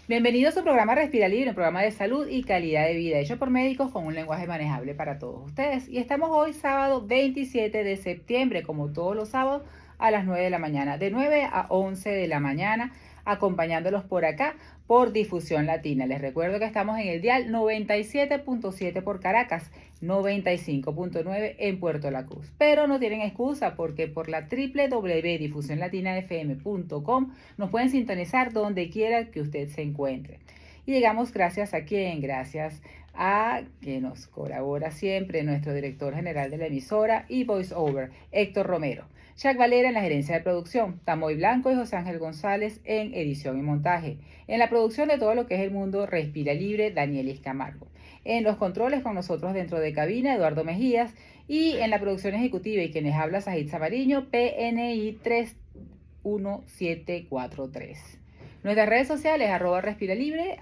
Bienvenido a su programa Respira Libre, un programa de salud y calidad de vida hecho por médicos con un lenguaje manejable para todos ustedes. Y estamos hoy sábado 27 de septiembre, como todos los sábados, a las 9 de la mañana, de 9 a 11 de la mañana, acompañándolos por acá por Difusión Latina. Les recuerdo que estamos en el dial 97.7 por Caracas, 95.9 en Puerto La Cruz. Pero no tienen excusa porque por la www.difusionlatinafm.com nos pueden sintonizar donde quiera que usted se encuentre. Y llegamos gracias a quién, gracias a que nos colabora siempre nuestro director general de la emisora y voice over, Héctor Romero. Jack Valera en la gerencia de producción, Tamoy Blanco y José Ángel González en edición y montaje. En la producción de todo lo que es el mundo Respira Libre, Danielis Camargo. En los controles con nosotros dentro de cabina, Eduardo Mejías. Y en la producción ejecutiva y quienes habla, Sajid Samariño, PNI 31743. Nuestras redes sociales, @Respira Libre,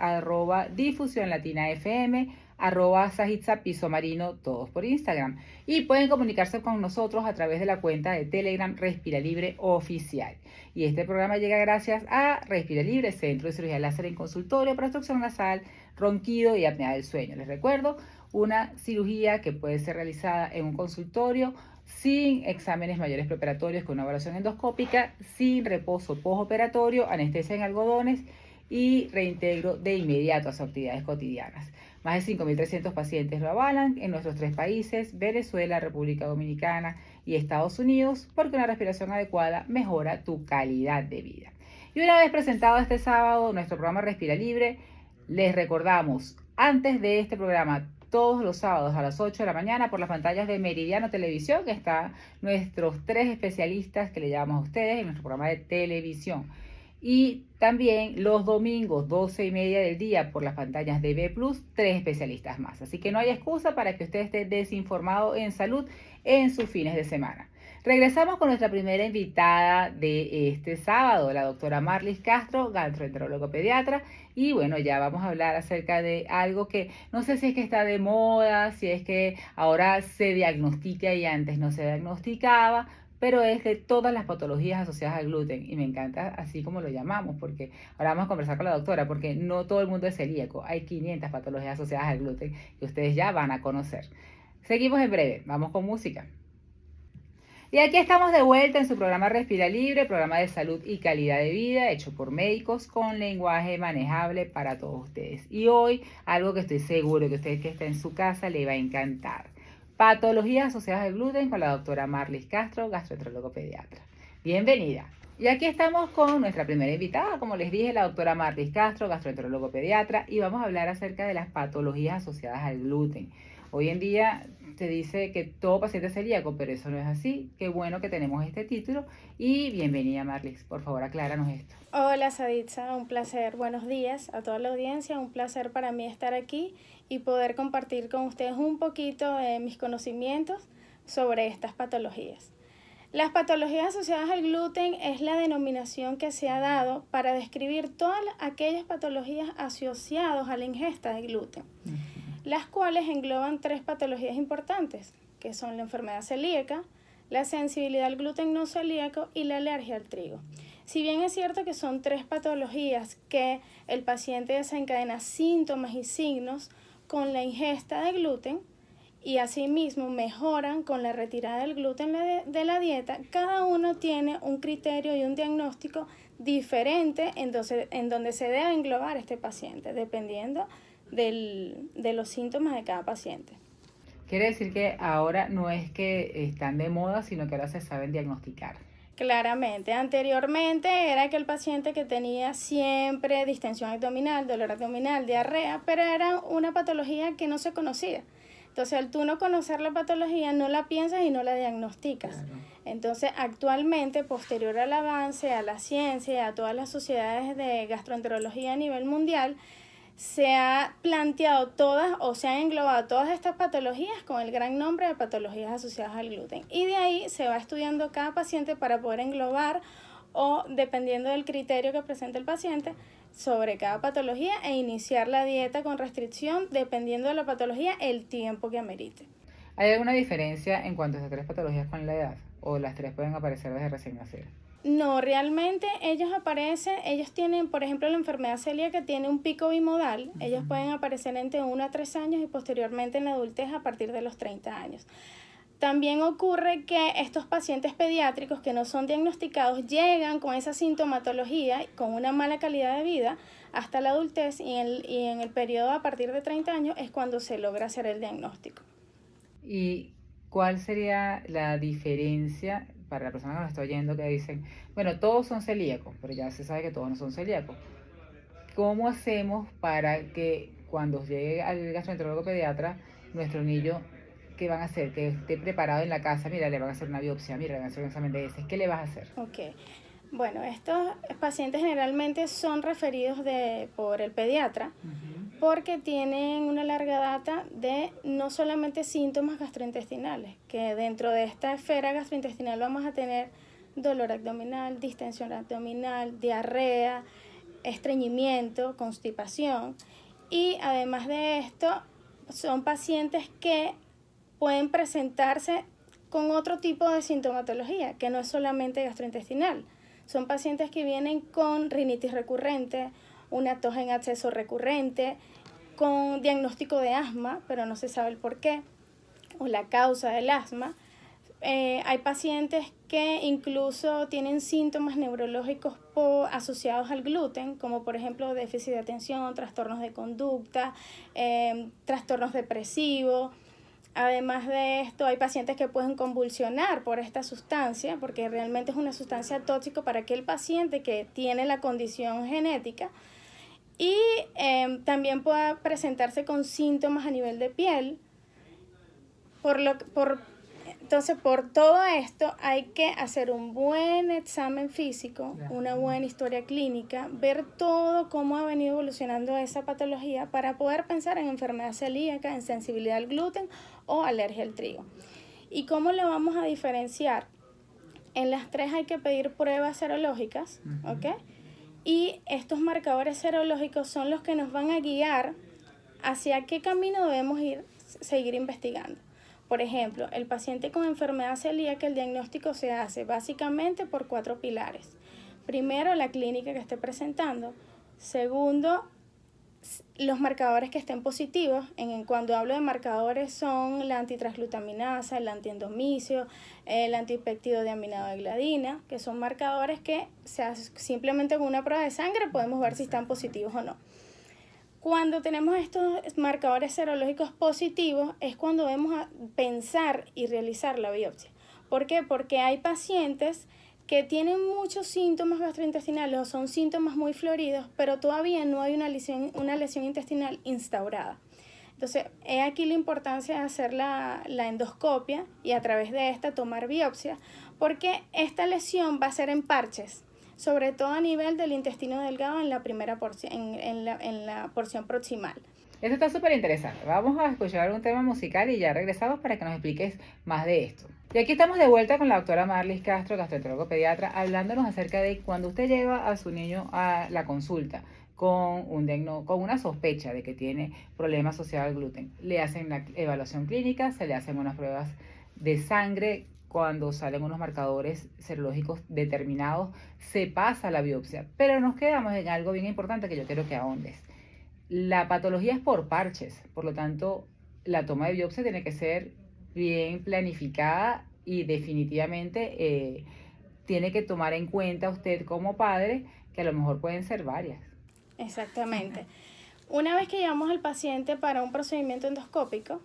@Difusión Latina FM, @Sajitza Piso Marino, todos por Instagram. Y pueden comunicarse con nosotros a través de la cuenta de Telegram Respira Libre Oficial. Y este programa llega gracias a Respira Libre, Centro de Cirugía Láser en Consultorio para obstrucción nasal, ronquido y apnea del sueño. Les recuerdo, una cirugía que puede ser realizada en un consultorio sin exámenes mayores preparatorios con una evaluación endoscópica, sin reposo postoperatorio, anestesia en algodones y reintegro de inmediato a sus actividades cotidianas. Más de 5.300 pacientes lo avalan en nuestros 3 países, Venezuela, República Dominicana y Estados Unidos, porque una respiración adecuada mejora tu calidad de vida. Y una vez presentado este sábado nuestro programa Respira Libre, les recordamos, antes de este programa, todos los sábados a las 8 de la mañana por las pantallas de Meridiano Televisión, que están nuestros 3 especialistas que le llamamos a ustedes en nuestro programa de televisión. Y también los domingos, 12:30 del día, por las pantallas de B+, 3 especialistas más. Así que no hay excusa para que usted esté desinformado en salud en sus fines de semana. Regresamos con nuestra primera invitada de este sábado, la doctora Marlis Castro, gastroenterólogo pediatra. Y bueno, ya vamos a hablar acerca de algo que no sé si es que está de moda, si es que ahora se diagnostica y antes no se diagnosticaba, pero es de todas las patologías asociadas al gluten. Y me encanta así como lo llamamos, porque ahora vamos a conversar con la doctora, porque no todo el mundo es celíaco. Hay 500 patologías asociadas al gluten que ustedes ya van a conocer. Seguimos en breve, vamos con música. Y aquí estamos de vuelta en su programa Respira Libre, programa de salud y calidad de vida hecho por médicos con lenguaje manejable para todos ustedes. Y hoy algo que estoy seguro que usted que está en su casa le va a encantar. Patologías asociadas al gluten con la doctora Marlis Castro, gastroenterólogo pediatra. Bienvenida. Y aquí estamos con nuestra primera invitada, como les dije, la doctora Marlis Castro, gastroenterólogo pediatra, y vamos a hablar acerca de las patologías asociadas al gluten. Hoy en día se dice que todo paciente es celíaco, pero eso no es así. Qué bueno que tenemos este título y bienvenida, Marlis. Por favor, acláranos esto. Hola, Saditza, un placer. Buenos días a toda la audiencia. Un placer para mí estar aquí y poder compartir con ustedes un poquito de mis conocimientos sobre estas patologías. Las patologías asociadas al gluten es la denominación que se ha dado para describir todas aquellas patologías asociadas a la ingesta de gluten, las cuales engloban 3 patologías importantes, que son la enfermedad celíaca, la sensibilidad al gluten no celíaco y la alergia al trigo. Si bien es cierto que son 3 patologías que el paciente desencadena síntomas y signos con la ingesta de gluten y asimismo mejoran con la retirada del gluten de la dieta, cada uno tiene un criterio y un diagnóstico diferente en donde se debe englobar este paciente, dependiendo de los síntomas de cada paciente. Quiere decir que ahora no es que están de moda, sino que ahora se saben diagnosticar. Claramente, anteriormente era aquel paciente que tenía siempre distensión abdominal, dolor abdominal, diarrea, pero era una patología que no se conocía. Entonces, al tú no conocer la patología, no la piensas y no la diagnosticas. Claro. Entonces, actualmente, posterior al avance, a la ciencia, a todas las sociedades de gastroenterología a nivel mundial, se ha planteado todas o se han englobado todas estas patologías con el gran nombre de patologías asociadas al gluten. Y de ahí se va estudiando cada paciente para poder englobar o, dependiendo del criterio que presente el paciente, sobre cada patología e iniciar la dieta con restricción dependiendo de la patología el tiempo que amerite. ¿Hay alguna diferencia en cuanto a estas 3 patologías con la edad? ¿O las 3 pueden aparecer desde recién nacer? No, realmente ellos tienen, por ejemplo, la enfermedad celíaca tiene un pico bimodal, ellos pueden aparecer entre 1 a 3 años y posteriormente en la adultez a partir de los 30 años. También ocurre que estos pacientes pediátricos que no son diagnosticados llegan con esa sintomatología, con una mala calidad de vida, hasta la adultez y en el periodo a partir de 30 años es cuando se logra hacer el diagnóstico. ¿Y cuál sería la diferencia para la persona que nos está oyendo que dicen, bueno, todos son celíacos, pero ya se sabe que todos no son celíacos? ¿Cómo hacemos para que cuando llegue al gastroenterólogo pediatra, nuestro niño, qué van a hacer? Que esté preparado en la casa, mira, le van a hacer una biopsia, mira, le van a hacer un examen de heces, ¿qué le vas a hacer? Ok. Bueno, estos pacientes generalmente son referidos por el pediatra porque tienen una larga data de no solamente síntomas gastrointestinales, que dentro de esta esfera gastrointestinal vamos a tener dolor abdominal, distensión abdominal, diarrea, estreñimiento, constipación, y además de esto son pacientes que pueden presentarse con otro tipo de sintomatología, que no es solamente gastrointestinal. Son pacientes que vienen con rinitis recurrente, una tos en acceso recurrente, con diagnóstico de asma, pero no se sabe el por qué, o la causa del asma. Hay pacientes que incluso tienen síntomas neurológicos asociados al gluten, como por ejemplo déficit de atención, trastornos de conducta, trastornos depresivos. Además de esto, hay pacientes que pueden convulsionar por esta sustancia, porque realmente es una sustancia tóxica para aquel paciente que tiene la condición genética. Y también puede presentarse con síntomas a nivel de piel. Entonces, por todo esto hay que hacer un buen examen físico, una buena historia clínica, ver todo cómo ha venido evolucionando esa patología para poder pensar en enfermedad celíaca, en sensibilidad al gluten o alergia al trigo. ¿Y cómo lo vamos a diferenciar? En las 3 hay que pedir pruebas serológicas, ¿ok? Y estos marcadores serológicos son los que nos van a guiar hacia qué camino debemos seguir investigando. Por ejemplo, el paciente con enfermedad celíaca, el diagnóstico se hace básicamente por 4 pilares. Primero, la clínica que esté presentando. Segundo, los marcadores que estén positivos. Cuando hablo de marcadores son la antitransglutaminasa, el antiendomicio, el antipéptido de aminado de gliadina, que son marcadores que simplemente con una prueba de sangre podemos ver si están positivos o no. Cuando tenemos estos marcadores serológicos positivos es cuando debemos pensar y realizar la biopsia. ¿Por qué? Porque hay pacientes que tienen muchos síntomas gastrointestinales o son síntomas muy floridos, pero todavía no hay una lesión intestinal instaurada. Entonces, he aquí la importancia de hacer la endoscopia y a través de esta tomar biopsia, porque esta lesión va a ser en parches, sobre todo a nivel del intestino delgado en la primera porción, en la porción proximal. Esto está súper interesante. Vamos a escuchar un tema musical y ya regresamos para que nos expliques más de esto. Y aquí estamos de vuelta con la doctora Marlis Castro, gastroenterólogo pediatra, hablándonos acerca de cuando usted lleva a su niño a la consulta con una sospecha de que tiene problemas asociados al gluten. Le hacen la evaluación clínica, se le hacen unas pruebas de sangre. Cuando salen unos marcadores serológicos determinados, se pasa la biopsia. Pero nos quedamos en algo bien importante que yo quiero que ahondes. La patología es por parches, por lo tanto, la toma de biopsia tiene que ser bien planificada y definitivamente tiene que tomar en cuenta usted como padre que a lo mejor pueden ser varias. Exactamente. Una vez que llevamos al paciente para un procedimiento endoscópico,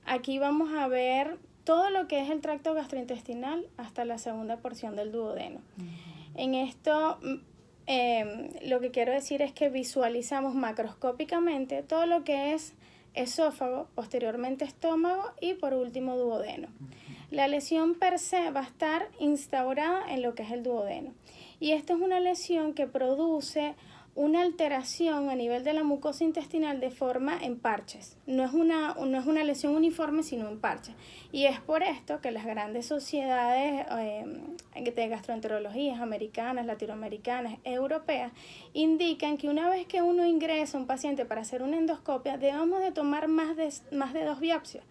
aquí vamos a ver todo lo que es el tracto gastrointestinal hasta la segunda porción del duodeno. En esto, lo que quiero decir es que visualizamos macroscópicamente todo lo que es esófago, posteriormente estómago y por último duodeno. La lesión per se va a estar instaurada en lo que es el duodeno. Y esta es una lesión que produce una alteración a nivel de la mucosa intestinal de forma en parches. No es una lesión uniforme, sino en parches. Y es por esto que las grandes sociedades de gastroenterología americanas, latinoamericanas, europeas, indican que una vez que uno ingresa a un paciente para hacer una endoscopia, debemos de tomar más de 2 biopsias.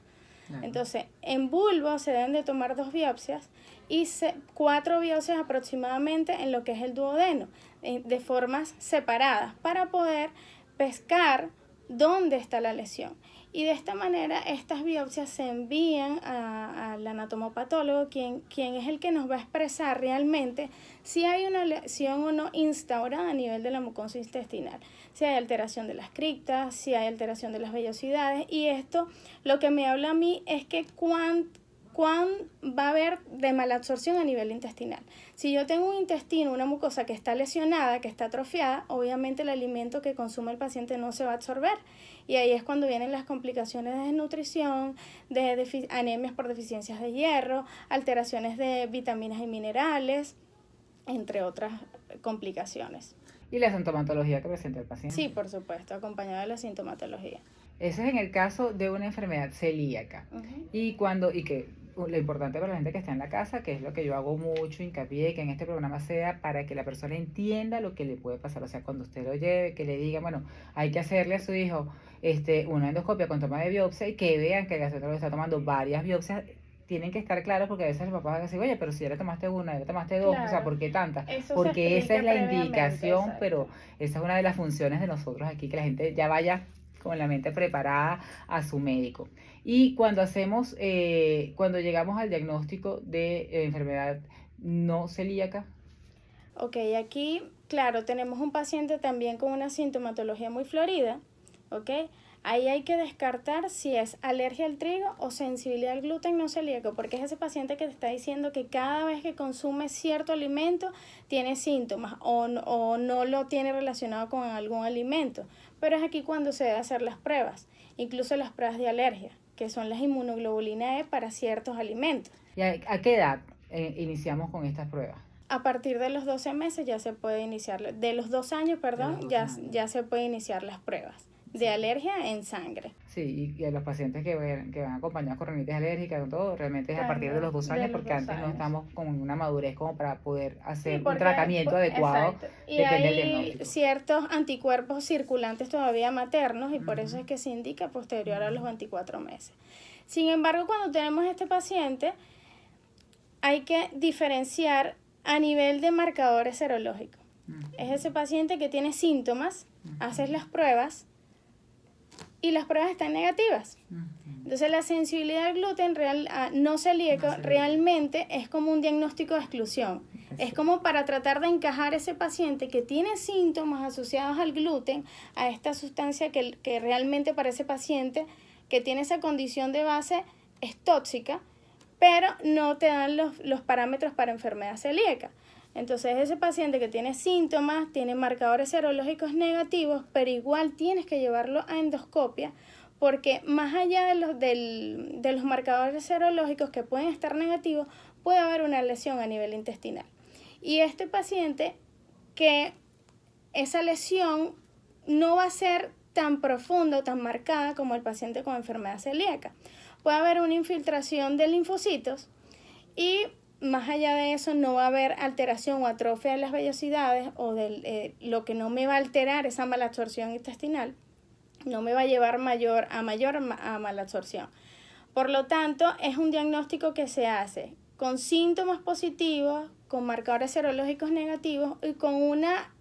Claro. Entonces, en bulbo se deben de tomar 2 biopsias y 4 biopsias aproximadamente en lo que es el duodeno, de formas separadas, para poder pescar dónde está la lesión. Y de esta manera estas biopsias se envían al anatomopatólogo, quien es el que nos va a expresar realmente si hay una lesión o no instaurada a nivel de la mucosa intestinal, si hay alteración de las criptas, si hay alteración de las vellosidades. Y esto lo que me habla a mí es que cuán va a haber de malabsorción a nivel intestinal. Si yo tengo un intestino, una mucosa que está lesionada, que está atrofiada, obviamente el alimento que consume el paciente no se va a absorber. Y ahí es cuando vienen las complicaciones de desnutrición, de anemias por deficiencias de hierro, alteraciones de vitaminas y minerales, entre otras complicaciones. ¿Y la sintomatología que presenta el paciente? Sí, por supuesto, acompañada de la sintomatología. Eso es en el caso de una enfermedad celíaca. Y que lo importante para la gente que está en la casa, que es lo que yo hago mucho hincapié, que en este programa sea para que la persona entienda lo que le puede pasar. O sea, cuando usted lo lleve, que le diga, bueno, hay que hacerle a su hijo una endoscopia con toma de biopsia y que vean que el gastroenterólogo está tomando varias biopsias. Tienen que estar claros porque a veces los papás van a decir, oye, pero si ya le tomaste una, ya le tomaste dos, Claro. O sea, ¿por qué tantas? Eso Porque esa es la indicación, exacto. pero esa es una de las funciones de nosotros aquí, que la gente ya vaya con la mente preparada a su médico. Y cuando cuando llegamos al diagnóstico de enfermedad no celíaca. Ok, aquí, claro, tenemos un paciente también con una sintomatología muy florida, ok. Ahí hay que descartar si es alergia al trigo o sensibilidad al gluten no celíaco, porque es ese paciente que te está diciendo que cada vez que consume cierto alimento tiene síntomas o no lo tiene relacionado con algún alimento. Pero es aquí cuando se debe hacer las pruebas, incluso las pruebas de alergia, que son las inmunoglobulina E para ciertos alimentos. ¿Y a qué edad iniciamos con estas pruebas? A partir de los 12 meses ya se puede iniciar, de los 2 años, perdón, ya se puede iniciar las pruebas de alergia en sangre. Sí, y a los pacientes que van acompañados con rinitis alérgica, con todo, realmente es a partir de los 2 años, porque antes no estamos con una madurez como para poder hacer un tratamiento adecuado. Exacto. Y hay ciertos anticuerpos circulantes todavía maternos y por eso es que se indica posterior a los 24 meses. Sin embargo, cuando tenemos este paciente, hay que diferenciar a nivel de marcadores serológicos. Es ese paciente que tiene síntomas, haces las pruebas y las pruebas están negativas. Entonces la sensibilidad al gluten no celíaco realmente es como un diagnóstico de exclusión. Es como para tratar de encajar ese paciente que tiene síntomas asociados al gluten, a esta sustancia que realmente para ese paciente que tiene esa condición de base es tóxica, pero no te dan los parámetros para enfermedad celíaca. Entonces ese paciente que tiene síntomas, tiene marcadores serológicos negativos, pero igual tienes que llevarlo a endoscopia, porque más allá de los marcadores serológicos que pueden estar negativos, puede haber una lesión a nivel intestinal. Y este paciente, que esa lesión no va a ser tan profunda o tan marcada como el paciente con enfermedad celíaca. Puede haber una infiltración de linfocitos y más allá de eso no va a haber alteración o atrofia de las vellosidades o de lo que no me va a alterar esa malabsorción intestinal, no me va a llevar a malabsorción. Por lo tanto, es un diagnóstico que se hace con síntomas positivos, con marcadores serológicos negativos y con una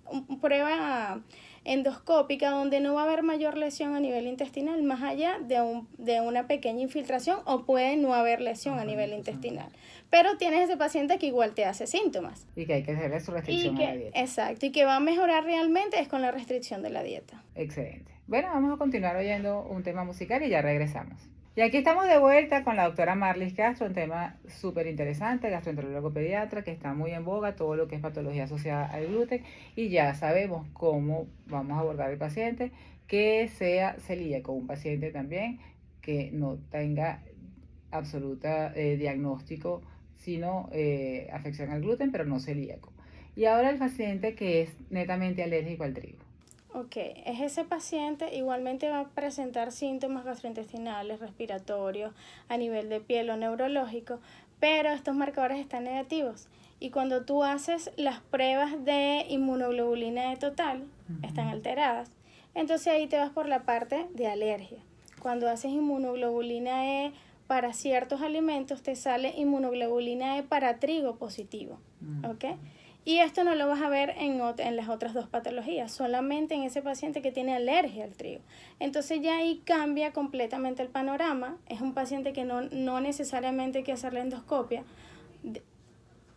prueba endoscópica donde no va a haber mayor lesión a nivel intestinal más allá de una pequeña infiltración, o puede no haber lesión a nivel intestinal. Pero tienes ese paciente que igual te hace síntomas. Y que hay que hacerle su restricción a la dieta. Exacto, y que va a mejorar realmente es con la restricción de la dieta. Excelente. Bueno, vamos a continuar oyendo un tema musical y ya regresamos. Y aquí estamos de vuelta con la doctora Marlis Castro, un tema súper interesante, gastroenterólogo pediatra, que está muy en boga, todo lo que es patología asociada al gluten, y ya sabemos cómo vamos a abordar el paciente que sea celíaco, un paciente también que no tenga absoluta diagnóstico, sino afección al gluten, pero no celíaco. Y ahora el paciente que es netamente alérgico al trigo. Ok, es ese paciente, igualmente va a presentar síntomas gastrointestinales, respiratorios, a nivel de piel o neurológico, pero estos marcadores están negativos. Y cuando tú haces las pruebas de inmunoglobulina E total, están alteradas. Entonces ahí te vas por la parte de alergia. Cuando haces inmunoglobulina E para ciertos alimentos te sale inmunoglobulina E para trigo positivo, ¿ok? Y esto no lo vas a ver en las otras dos patologías, solamente en ese paciente que tiene alergia al trigo. Entonces ya ahí cambia completamente el panorama. Es un paciente que no necesariamente hay que hacerle endoscopia,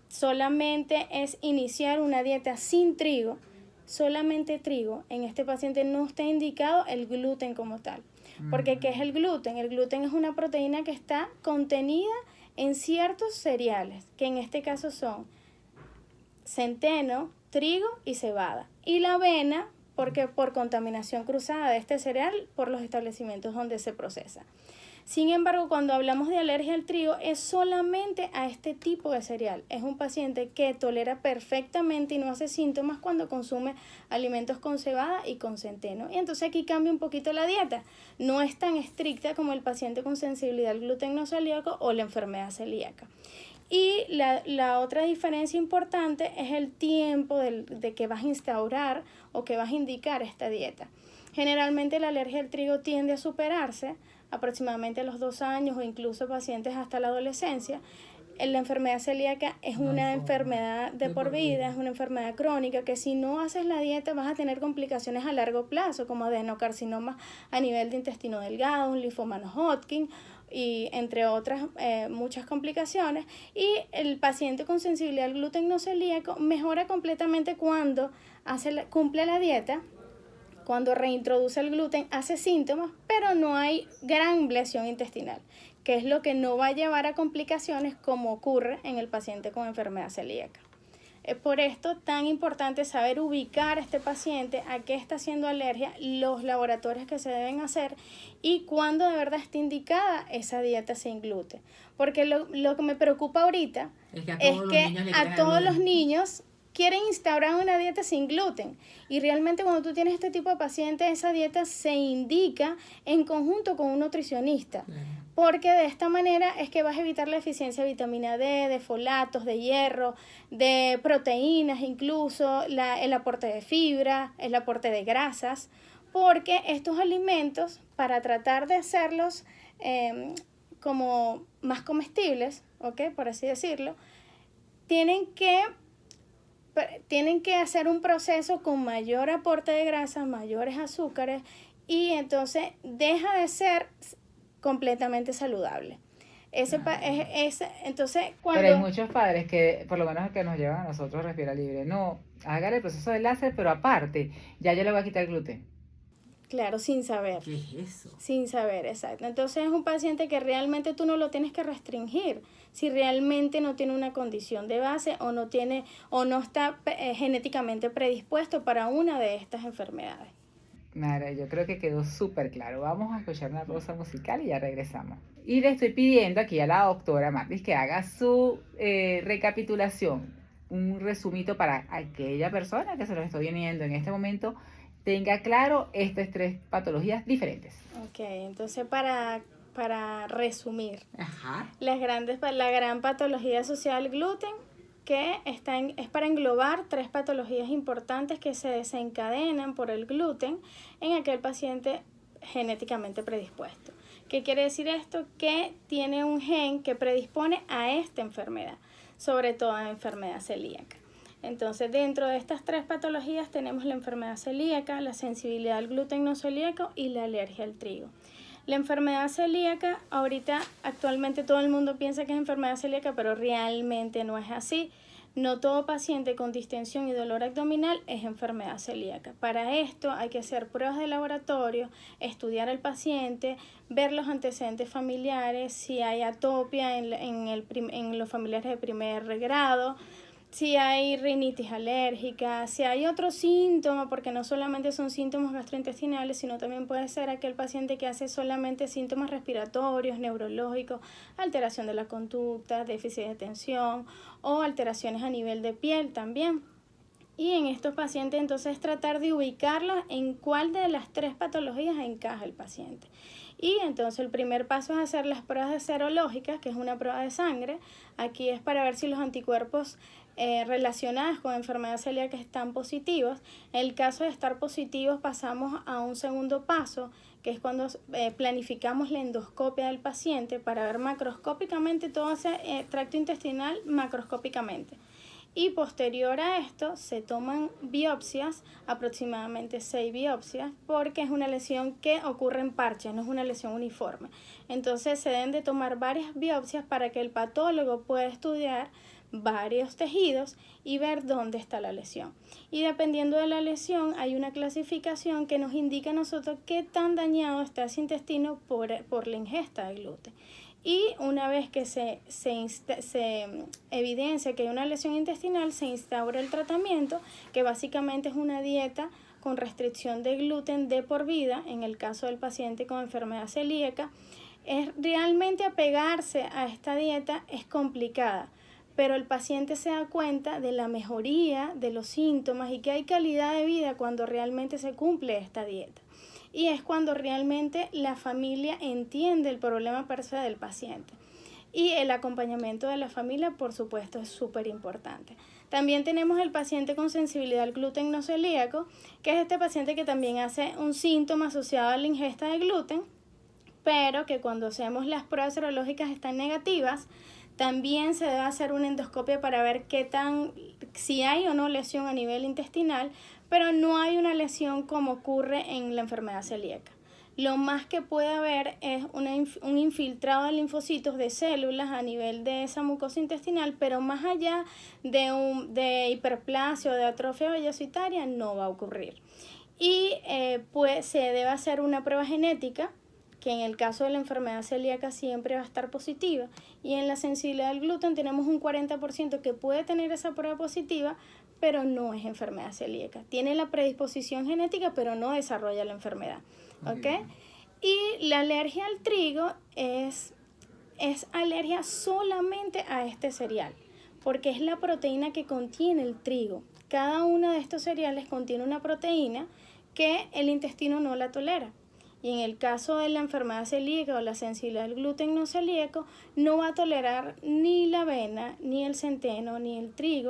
solamente es iniciar una dieta sin trigo, solamente trigo. En este paciente no está indicado el gluten como tal. Porque ¿qué es el gluten? El gluten es una proteína que está contenida en ciertos cereales, que en este caso son centeno, trigo y cebada. Y la avena, porque por contaminación cruzada de este cereal por los establecimientos donde se procesa. Sin embargo, cuando hablamos de alergia al trigo, es solamente a este tipo de cereal. Es un paciente que tolera perfectamente y no hace síntomas cuando consume alimentos con cebada y con centeno. Y entonces aquí cambia un poquito la dieta. No es tan estricta como el paciente con sensibilidad al gluten no celíaco o la enfermedad celíaca. Y la otra diferencia importante es el tiempo de que vas a instaurar o que vas a indicar esta dieta. Generalmente la alergia al trigo tiende a superarse aproximadamente a los 2 años o incluso pacientes hasta la adolescencia. La enfermedad celíaca es una enfermedad de por vida, es una enfermedad crónica que si no haces la dieta vas a tener complicaciones a largo plazo como adenocarcinoma a nivel de intestino delgado, un linfoma no Hodgkin y entre otras muchas complicaciones. Y el paciente con sensibilidad al gluten no celíaco mejora completamente cuando cumple la dieta, cuando reintroduce el gluten, hace síntomas, pero no hay gran lesión intestinal, que es lo que no va a llevar a complicaciones como ocurre en el paciente con enfermedad celíaca. Es por esto tan importante saber ubicar a este paciente, a qué está haciendo alergia, los laboratorios que se deben hacer y cuándo de verdad está indicada esa dieta sin gluten. Porque lo que me preocupa ahorita es que a todos los niños quieren instaurar una dieta sin gluten y realmente cuando tú tienes este tipo de pacientes esa dieta se indica en conjunto con un nutricionista. Porque de esta manera es que vas a evitar la deficiencia de vitamina D, de folatos, de hierro, de proteínas incluso, el aporte de fibra, el aporte de grasas, porque estos alimentos, para tratar de hacerlos como más comestibles, ¿ok? Por así decirlo, tienen que hacer un proceso con mayor aporte de grasas, mayores azúcares y entonces deja de ser completamente saludable. Entonces, cuando... Pero hay muchos padres que, por lo menos el que nos llevan a nosotros Respira Libre, no, hagan el proceso de láser, pero aparte, ya yo le voy a quitar el gluten. Claro, sin saber. ¿Qué es eso? Sin saber, exacto. Entonces es un paciente que realmente tú no lo tienes que restringir si realmente no tiene una condición de base o no está genéticamente predispuesto para una de estas enfermedades. Mara, yo creo que quedó súper claro. Vamos a escuchar una pausa musical y ya regresamos. Y le estoy pidiendo aquí a la doctora Marlis que haga su recapitulación, un resumito para aquella persona que se nos está viendo en este momento, tenga claro estas 3 patologías diferentes. Ok, entonces para resumir, Ajá. la gran patología asociada al gluten, que es para englobar 3 patologías importantes que se desencadenan por el gluten en aquel paciente genéticamente predispuesto. ¿Qué quiere decir esto? Que tiene un gen que predispone a esta enfermedad, sobre todo a la enfermedad celíaca. Entonces, dentro de estas 3 patologías tenemos la enfermedad celíaca, la sensibilidad al gluten no celíaco y la alergia al trigo. La enfermedad celíaca, actualmente todo el mundo piensa que es enfermedad celíaca, pero realmente no es así. No todo paciente con distensión y dolor abdominal es enfermedad celíaca. Para esto hay que hacer pruebas de laboratorio, estudiar al paciente, ver los antecedentes familiares, si hay atopia en los familiares de primer grado, si hay rinitis alérgica, si hay otro síntoma, porque no solamente son síntomas gastrointestinales, sino también puede ser aquel paciente que hace solamente síntomas respiratorios, neurológicos, alteración de la conducta, déficit de atención o alteraciones a nivel de piel también. Y en estos pacientes entonces tratar de ubicarlos en cuál de las 3 patologías encaja el paciente. Y entonces el primer paso es hacer las pruebas serológicas, que es una prueba de sangre. Aquí es para ver si los anticuerpos relacionadas con enfermedad celíaca están positivos. En el caso de estar positivos pasamos a un segundo paso, que es cuando planificamos la endoscopia del paciente para ver macroscópicamente todo ese tracto intestinal macroscópicamente. Y posterior a esto se toman biopsias, aproximadamente 6 biopsias, porque es una lesión que ocurre en parches, no es una lesión uniforme. Entonces se deben de tomar varias biopsias para que el patólogo pueda estudiar varios tejidos y ver dónde está la lesión. Y dependiendo de la lesión hay una clasificación que nos indica a nosotros qué tan dañado está ese intestino por la ingesta de gluten. Y una vez que se evidencia que hay una lesión intestinal, se instaura el tratamiento, que básicamente es una dieta con restricción de gluten de por vida, en el caso del paciente con enfermedad celíaca. Es realmente apegarse a esta dieta es complicada, pero el paciente se da cuenta de la mejoría de los síntomas y que hay calidad de vida cuando realmente se cumple esta dieta. Y es cuando realmente la familia entiende el problema per se del paciente. Y el acompañamiento de la familia, por supuesto, es súper importante. También tenemos el paciente con sensibilidad al gluten no celíaco, que es este paciente que también hace un síntoma asociado a la ingesta de gluten, pero que cuando hacemos las pruebas serológicas están negativas. También se debe hacer una endoscopia para ver si hay o no lesión a nivel intestinal, pero no hay una lesión como ocurre en la enfermedad celíaca. Lo más que puede haber es un infiltrado de linfocitos de células a nivel de esa mucosa intestinal, pero más allá de hiperplasia o de atrofia vellocitaria no va a ocurrir. Y pues se debe hacer una prueba genética, que en el caso de la enfermedad celíaca siempre va a estar positiva, y en la sensibilidad al gluten tenemos un 40% que puede tener esa prueba positiva, pero no es enfermedad celíaca. Tiene la predisposición genética, pero no desarrolla la enfermedad. ¿Okay? Y la alergia al trigo es alergia solamente a este cereal, porque es la proteína que contiene el trigo. Cada uno de estos cereales contiene una proteína que el intestino no la tolera. Y en el caso de la enfermedad celíaca o la sensibilidad al gluten no celíaco, no va a tolerar ni la avena, ni el centeno, ni el trigo.